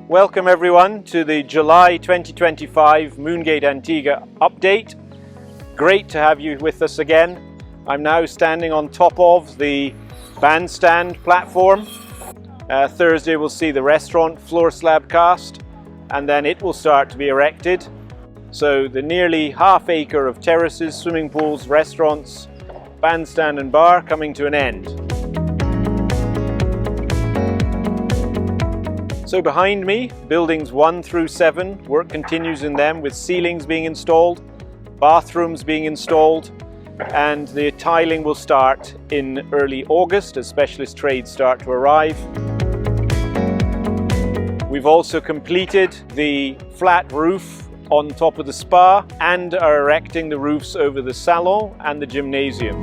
Welcome everyone to the July 2025 Moongate Antigua update. Great to have you with us again. I'm now standing on top of the bandstand platform. Thursday we'll see the restaurant floor slab cast and then it will start to be erected. So the nearly half acre of terraces, swimming pools, restaurants, bandstand and bar coming to an end. So behind me, buildings 1 through 7, work continues in them with ceilings being installed, bathrooms being installed, and the tiling will start in early August as specialist trades start to arrive. We've also completed the flat roof on top of the spa and are erecting the roofs over the salon and the gymnasium.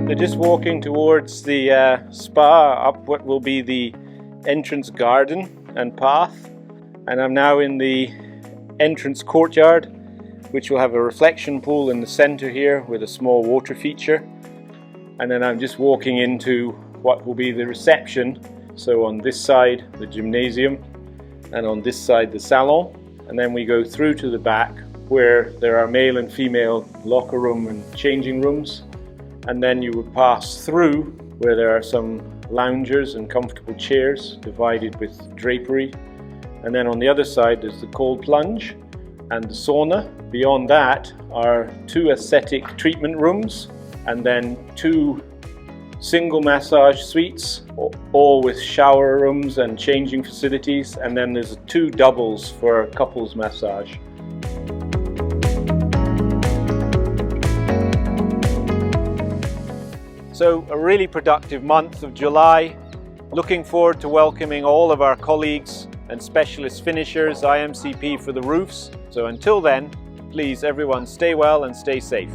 So just walking towards the spa up what will be the entrance garden and path, and I'm now in the entrance courtyard, which will have a reflection pool in the center here with a small water feature, and then I'm just walking into what will be the reception. So on this side the gymnasium and on this side the salon, and then we go through to the back where there are male and female locker room and changing rooms. And then you would pass through where there are some loungers and comfortable chairs divided with drapery. And then on the other side there's the cold plunge and the sauna. Beyond that are 2 aesthetic treatment rooms and then 2 single massage suites, all with shower rooms and changing facilities. And then there's 2 doubles for couples massage. So a really productive month of July. Looking forward to welcoming all of our colleagues and specialist finishers, IMCP for the roofs. So until then, please everyone stay well and stay safe.